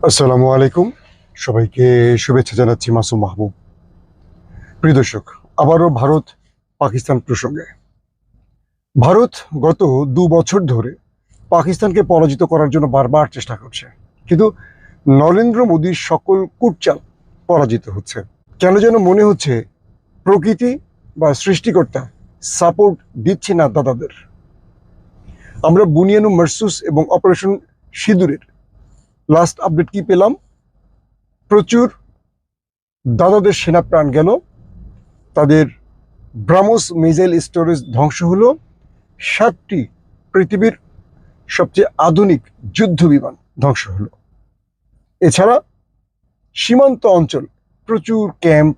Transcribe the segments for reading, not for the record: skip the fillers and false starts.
আসসালামু আলাইকুম। সবাইকে শুভেচ্ছা জানাচ্ছি মাসুম মাহবুব। প্রিয় দর্শক, আবারও ভারত পাকিস্তান প্রসঙ্গে। ভারত গত 2 বছর ধরে পাকিস্তানকে পরাজিত করার জন্য বারবার চেষ্টা করছে, কিন্তু নরেন্দ্র মোদীর সকল কূটচাল পরাজিত হচ্ছে। কেন যেন মনে হচ্ছে প্রকৃতি বা সৃষ্টিকর্তা সাপোর্ট দিচ্ছে না দাদাদের। আমরা বুনিয়ানু মারসুস এবং অপারেশন সিঁদুরের লাস্ট আপডেট কি পেলাম? প্রচুর দাদাদের সেনা প্রাণ গেল, তাদের ব্রাহ্মস মিসাইল স্টোরেজ ধ্বংস হলো, 7টি পৃথিবীর সবচেয়ে আধুনিক যুদ্ধ বিমান ধ্বংস হলো। এছাড়া সীমান্ত অঞ্চল প্রচুর ক্যাম্প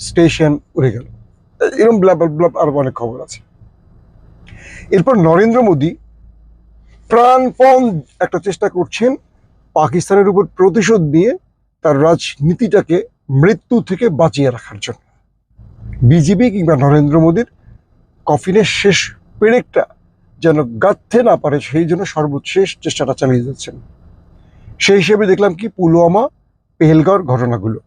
স্টেশন উড়ে গেল। এরকম ব্লাব ব্লাব আরো অনেক খবর আছে। এরপর নরেন্দ্র মোদী প্রাণপণ একটা চেষ্টা করছেন পাকিস্তানের উপর প্রতিশোধ নিয়ে তার রাজনীতিটাকে মৃত্যু থেকে বাঁচিয়ে রাখার জন্য। বিজেপি কিংবা নরেন্দ্র মোদীর কফিনের শেষ পেরেকটা যেন গাঁথতে না পারে, সেই জন্য সর্বশেষ চেষ্টাটা চালিয়ে যাচ্ছেন। সেই হিসেবে দেখলাম কি পুলওয়ামা, পেহেলগাঁওর ঘটনাগুলো,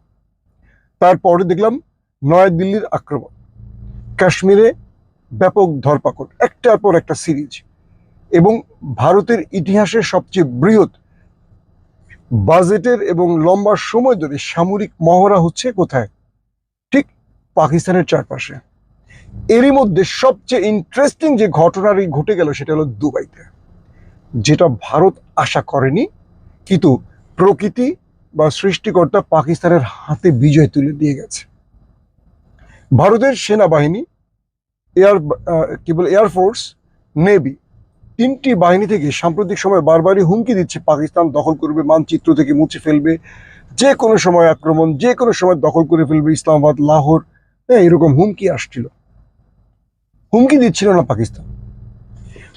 তারপরে দেখলাম নয়াদিল্লির আক্রমণ, কাশ্মীরে ব্যাপক ধরপাকড়, একটার পর একটা সিরিজ, এবং ভারতের ইতিহাসের সবচেয়ে বৃহৎ বাজেটের এবং লম্বা সময় ধরে সামরিক মহড়া হচ্ছে কোথায়? ঠিক পাকিস্তানের চারপাশে। এরই মধ্যে সবচেয়ে ইন্টারেস্টিং যে ঘটনাটি ঘটে গেল সেটা হলো দুবাইতে, যেটা ভারত আশা করেনি, কিন্তু প্রকৃতি বা সৃষ্টিকর্তা পাকিস্তানের হাতে বিজয় তুলে দিয়ে গেছে। ভারতের সেনাবাহিনী, এয়ারফোর্স, নেভি, 3টি বাহিনী থেকে সাম্প্রতিক সময় বারবারই হুমকি দিচ্ছে পাকিস্তান দখল করবে, মানচিত্র থেকে মুছে ফেলবে, যে কোনো সময় আক্রমণ, যে কোনো সময় দখল করে ফেলবে ইসলামাবাদ, লাহোর। এরকম হুমকি আসছিল। হুমকি দিচ্ছিল না পাকিস্তান,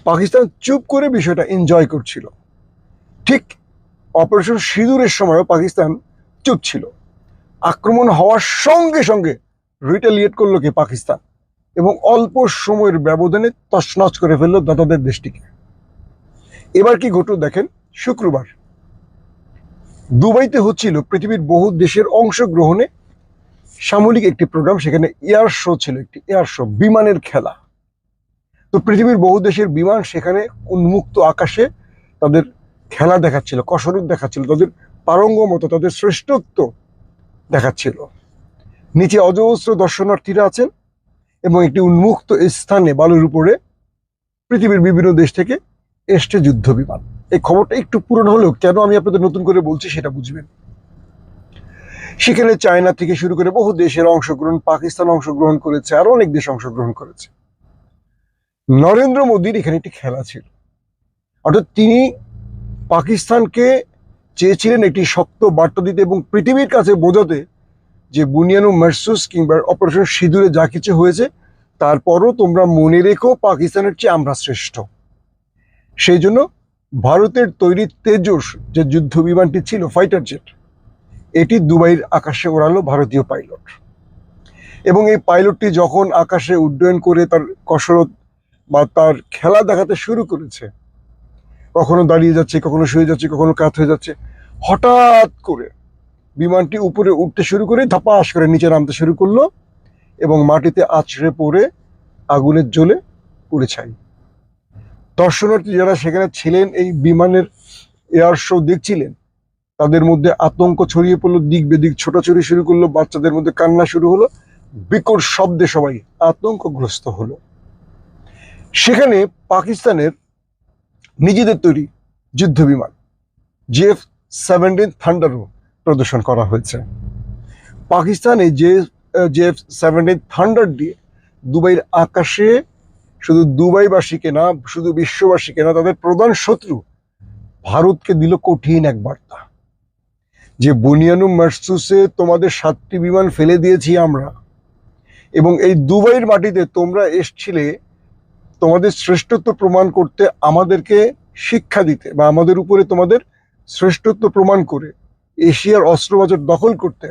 পাকিস্তান চুপ করে বিষয়টা এনজয় করছিল। ঠিক অপারেশন সিঁদুরের সময়ও পাকিস্তান চুপ ছিল। আক্রমণ হওয়ার সঙ্গে সঙ্গে রিটেলিয়েট করলো কি পাকিস্তান, এবং অল্প সময়ের ব্যবধানে তছনছ করে ফেললো দাদাদের দেশটিকে। এবার কি ঘটল দেখেন। শুক্রবার দুবাইতে হচ্ছিল পৃথিবীর বহু দেশের অংশগ্রহণে সামরিক একটি প্রোগ্রাম, সেখানে এয়ার শো ছিল, একটি এয়ার শো, বিমানের খেলা। তো পৃথিবীর বহু দেশের বিমান সেখানে উন্মুক্ত আকাশে তাদের খেলা দেখাচ্ছিল, কসরত দেখাচ্ছিল, তাদের পারঙ্গমতা, তাদের শ্রেষ্ঠত্ব দেখাচ্ছিল। নিচে অজস্র দর্শনার্থীরা আছেন এবং একটি উন্মুক্ত স্থানে বালুর উপরে পৃথিবীর বিভিন্ন দেশ থেকে এসছে যুদ্ধ বিমান। এই খবরটা একটু পুরনো হলেও কেন আমি আপনাদের নতুন করে বলছি সেটা বুঝবেন। সেখানে চায়না থেকে শুরু করে বহু দেশের অংশগ্রহণ, পাকিস্তান অংশগ্রহণ করেছে, আরো অনেক দেশ অংশগ্রহণ করেছে। নরেন্দ্র মোদীর এখানে একটি খেলা ছিল, অর্থাৎ তিনি পাকিস্তানকে চেয়েছিলেন একটি শক্ত বার্তা দিতে এবং পৃথিবীর কাছে বোঝাতে যে বুনিয়ানু মারসুস কিংবা অপারেশন সিঁদুরে যা কিছু হয়েছে, তারপরও তোমরা মনে রেখো পাকিস্তানের চেয়ে আমরা শ্রেষ্ঠ। সেই জন্য ভারতের তৈরি তেজস যে যুদ্ধ বিমানটি ছিল, ফাইটার জেট, এটি দুবাইয়ের আকাশে ওড়ালো ভারতীয় পাইলট। এবং এই পাইলটটি যখন আকাশে উড্ডয়ন করে তার কসরত বা তার খেলা দেখাতে শুরু করেছে, কখনো দাঁড়িয়ে যাচ্ছে, কখনো শুয়ে যাচ্ছে, কখনো কাত হয়ে যাচ্ছে, হঠাৎ করে বিমানটি উপরে উঠতে শুরু করে ধাপাস করে নিচে নামতে শুরু করলো এবং মাটিতে আছড়ে পড়ে আগুনের জ্বলে পুড়ে ছাই। দর্শনার্থী যারা সেখানে ছিলেন, এই বিমানের এয়ার শো দেখছিলেন, তাদের মধ্যে আতঙ্ক ছড়িয়ে পড়লো, দিক বেদিক ছোটাছুটি শুরু করলো, বাচ্চাদের মধ্যে কান্না শুরু হলো, বিকট শব্দে সবাই আতঙ্কগ্রস্ত হলো। সেখানে পাকিস্তানের নিজেদের তৈরি যুদ্ধ বিমান JF-17 থান্ডারও প্রদর্শন করা হয়েছে। পাকিস্তানে যে JF-17 থান্ডার দিয়ে দুবাইয়ের আকাশে শুধু দুবাইবাসীকে না, শুধু বিশ্ববাসীকে না, তাদের প্রধান শত্রু ভারতকে দিল কঠিন এক বার্তা যে বুনিয়ানু মারসুসে তোমাদের 7টি বিমান ফেলে দিয়েছি আমরা, এবং এই দুবাইয়ের মাটিতে তোমরা এসছিলে তোমাদের শ্রেষ্ঠত্ব প্রমাণ করতে, আমাদেরকে শিক্ষা দিতে, বা আমাদের উপরে তোমাদের শ্রেষ্ঠত্ব প্রমাণ করে এশিয়ার অস্ত্রবাজার দখল করতে।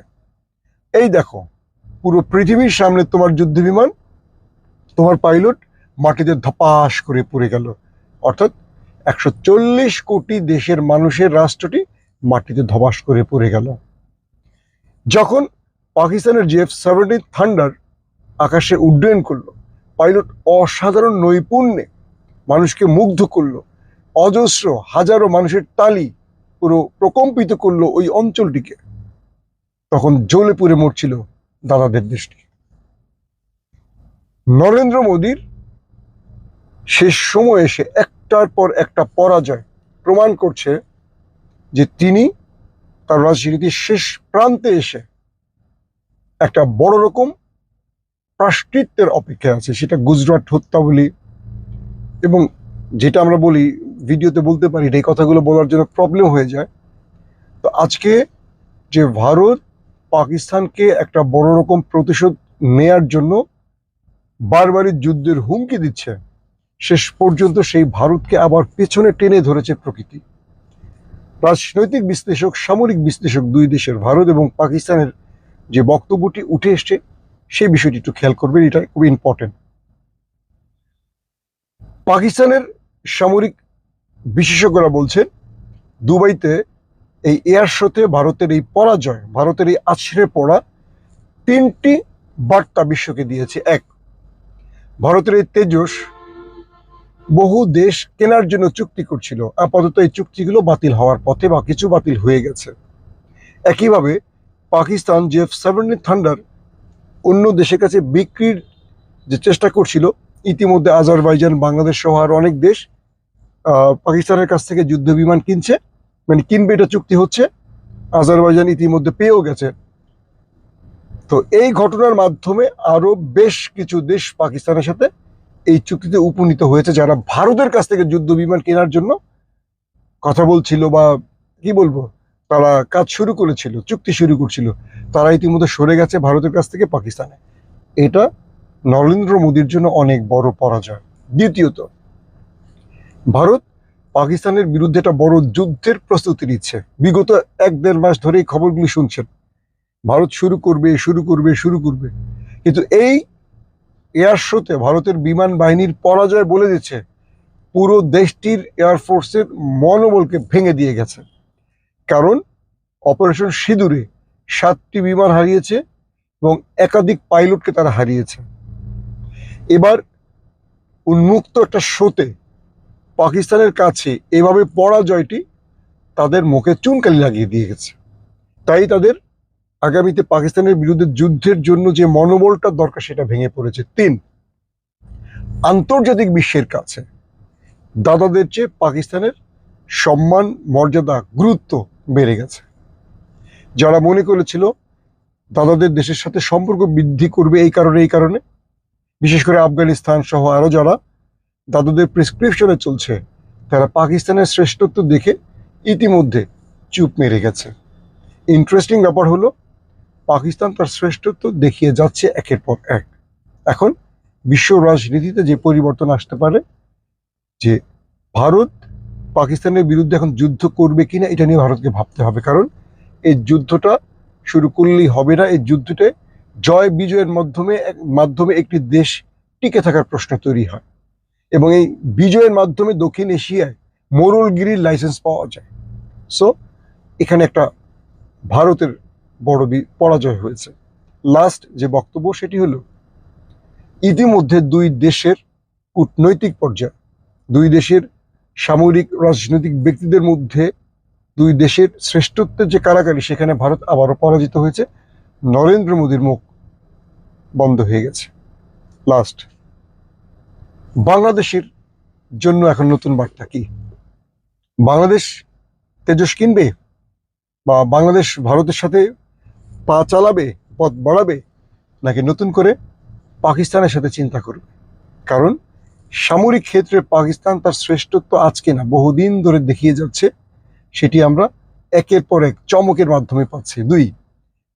এই দেখো, পুরো পৃথিবীর সামনে তোমার যুদ্ধ বিমান, তোমার পাইলট মাটিতে ধপাস করে পড়ে গেল। অর্থাৎ 140 কোটি দেশের মানুষের রাষ্ট্রটি মাটিতে ধবাস করে পড়ে গেল। যখন পাকিস্তানের F-17 থান্ডার আকাশে উড্ডয়ন করলো, পাইলট অসাধারণ নৈপুণ্যে মানুষকে মুগ্ধ করলো, অজস্র হাজারো মানুষের তালি পুরো প্রকম্পিত করলো ওই অঞ্চলটিকে, তখন জ্বলে পুড়ে মরছিল দাদাদের দেশটি। নরেন্দ্র মোদীর শেষ সময় এসে একটার পর একটা পরাজয় প্রমাণ করছে যে তিনি তার রাজনীতির শেষ প্রান্তে এসে একটা বড় রকম প্রায়শ্চিত্তের অপেক্ষায় আছে। সেটা গুজরাট হত্যা বলি, এবং যেটা আমরা বলি ভিডিওতে বলতে পারি এই কথাগুলো বলার জন্য প্রবলেম হয়ে যায়। তো আজকে যে ভারত পাকিস্তানকে একটা বড় রকম প্রতিশোধ নেয়ার জন্য বারবারই যুদ্ধের হুমকি দিচ্ছে, শেষ পর্যন্ত সেই ভারতকে আবার পেছনে টেনে ধরেছে প্রকৃতি। রাজনৈতিক বিশ্লেষক, সামরিক বিশ্লেষক দুই দেশের, ভারত এবং পাকিস্তানের যে বক্তব্যটি উঠে এসছে সেই বিষয়টি একটু খেয়াল করবেন, এটা খুব ইম্পর্টেন্ট। পাকিস্তানের সামরিক বিশেষজ্ঞরা বলছেন দুবাইতে এই এয়ার শোতে ভারতের এই পরাজয়, ভারতের এই আছড়ে পড়া 3টি বার্তা বিশ্বকে দিয়েছে। এক, ভারতের এই তেজস বহু দেশ কেনার জন্য চুক্তি করছিল, আপাতত এই চুক্তিগুলো বাতিল হওয়ার পথে বা কিছু বাতিল হয়ে গেছে। একইভাবে পাকিস্তান F-17 থান্ডার অন্য দেশের কাছে বিক্রির যে চেষ্টা করছিল, ইতিমধ্যে আজারবাইজান, বাংলাদেশ সহ আর অনেক দেশ পাকিস্তানের কাছ থেকে যুদ্ধ বিমান কিনছে, মানে কিনবে, এটা চুক্তি হচ্ছে। আজারবাইজান ইতিমধ্যে পেয়েও গেছে। তো এই ঘটনার মাধ্যমে আরো বেশ কিছু দেশ পাকিস্তানের সাথে এই চুক্তিতে উপনীত হয়েছে, যারা ভারতের কাছ থেকে যুদ্ধ বিমান কেনার জন্য কথা বলছিল বা কি বলবো, তারা কাজ শুরু করেছিল, চুক্তি শুরু করছিল, তারা ইতিমধ্যে সরে গেছে ভারতের কাছ থেকে পাকিস্তানে। এটা নরেন্দ্র মোদীর জন্য অনেক বড় পরাজয়। দ্বিতীয়ত, ভারত পাকিস্তানের বিরুদ্ধে একটা বড় যুদ্ধের প্রস্তুতি নিচ্ছে। বিগত 1-1.5 মাস ধরে এই খবরগুলি শুনছেন, ভারত শুরু করবে শুরু করবে শুরু করবে, কিন্তু এই এয়ার শোতে ভারতের বিমান বাহিনীর পরাজয় বলে দিচ্ছে পুরো দেশটির এয়ারফোর্সের মনোবলকে ভেঙে দিয়ে গেছে। কারণ অপারেশন সিঁদুরে 7টি বিমান হারিয়েছে এবং একাধিক পাইলটকে তারা হারিয়েছে। এবার উন্মুক্ত একটা শোতে পাকিস্তানের কাছে এভাবে পরাজয়টি তাদের মুখে চুনকালি লাগিয়ে দিয়ে গেছে। তাই তাদের আগামীতে পাকিস্তানের বিরুদ্ধে যুদ্ধের জন্য যে মনোবলটা দরকার সেটা ভেঙে পড়েছে। 3, আন্তর্জাতিক বিশ্বের কাছে দাদাদের চেয়ে পাকিস্তানের সম্মান, মর্যাদা, গুরুত্ব বেড়ে গেছে। যারা মনে করেছিল দাদাদের দেশের সাথে সম্পর্ক বৃদ্ধি করবে এই কারণে, বিশেষ করে আফগানিস্তান সহ আরো যারা দাদাদের প্রেসক্রিপশনে চলছে, তারা পাকিস্তানের শ্রেষ্ঠত্ব দেখে ইতিমধ্যে চুপ মেরে গেছে। ইন্টারেস্টিং ব্যাপার হলো, পাকিস্তান তার শ্রেষ্ঠত্ব দেখিয়ে যাচ্ছে একের পর এক। এখন বিশ্ব রাজনীতিতে যে পরিবর্তন আসতে পারে, যে ভারত পাকিস্তানের বিরুদ্ধে এখন যুদ্ধ করবে কিনা এটা নিয়ে ভারতকে ভাবতে হবে। কারণ এই যুদ্ধটা শুরু করলেই হবে না, এই যুদ্ধটা জয় বিজয়ের মাধ্যমে একটি দেশ টিকে থাকার প্রশ্ন তৈরি হয়, এবং এই বিজয়ের মাধ্যমে দক্ষিণ এশিয়ায় মোড়লগিরির লাইসেন্স পাওয়া যায়। সো এখানে একটা ভারতের বড় পরাজয় হয়েছে। লাস্ট যে বক্তব্য সেটি হলো, ইতিমধ্যে দুই দেশের কূটনৈতিক পর্যায়ে, দুই দেশের সামরিক রাজনৈতিক ব্যক্তিদের মধ্যে দুই দেশের শ্রেষ্ঠত্বের যে কারাকারি, সেখানে ভারত আবারও পরাজিত হয়েছে। নরেন্দ্র মোদীর মুখ বন্ধ হয়ে গেছে। লাস্ট, বাংলাদেশের জন্য এখন নতুন বার্তা কি? বাংলাদেশ তেজস কিনবে, বা বাংলাদেশ ভারতের সাথে পা চালাবে, পথ বাড়াবে, নাকি নতুন করে পাকিস্তানের সাথে চিন্তা করবে? কারণ সামরিক ক্ষেত্রে পাকিস্তান তার শ্রেষ্ঠত্ব আজকে না, বহুদিন ধরে দেখিয়ে যাচ্ছে। সেটি আমরা একের পর এক চমকের মাধ্যমে পাচ্ছি। 2,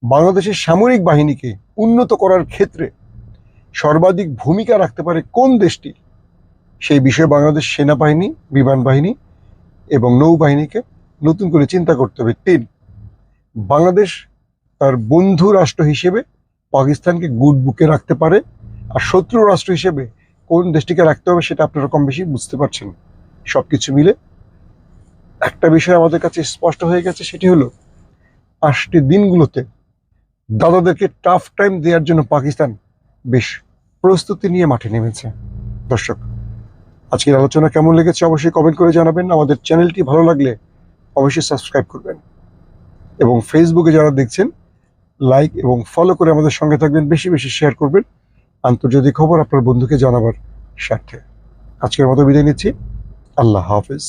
বাংলাদেশের সামরিক বাহিনীকে উন্নত করার ক্ষেত্রে সর্বাধিক ভূমিকা রাখতে পারে কোন দেশটি, সেই বিষয়ে বাংলাদেশ সেনাবাহিনী, বিমান বাহিনী এবং নৌবাহিনীকে নতুন করে চিন্তা করতে হবে। 3, বাংলাদেশ তার বন্ধু রাষ্ট্র হিসেবে পাকিস্তানকে গুড বুকে রাখতে পারে, আর শত্রু রাষ্ট্র হিসেবে কোন দেশটিকে রাখতে হবে সেটা আপনারা কম বেশি বুঝতে পারছেন। সবকিছু মিলে একটা বিষয় আমাদের কাছে স্পষ্ট হয়ে গেছে, সেটি হলো আসছে দিনগুলোতে দাদাদেরকে টাফ টাইম দেওয়ার জন্য পাকিস্তান বেশ প্রস্তুতি নিয়ে মাঠে নেমেছে। দর্শক, আজকের আলোচনা কেমন লেগেছে অবশ্যই কমেন্ট করে জানাবেন। আমাদের চ্যানেলটি ভালো লাগলে অবশ্যই সাবস্ক্রাইব করবেন এবং ফেসবুকে যারা দেখছেন লাইক এবং ফলো করে আমাদের সঙ্গে থাকবেন, বেশি বেশি শেয়ার করবেন আন্তর্জাতিক খবর আপনার বন্ধুকে জানাবার স্বার্থে। আজকের মতো বিদায় নিচ্ছি। আল্লাহ হাফেজ।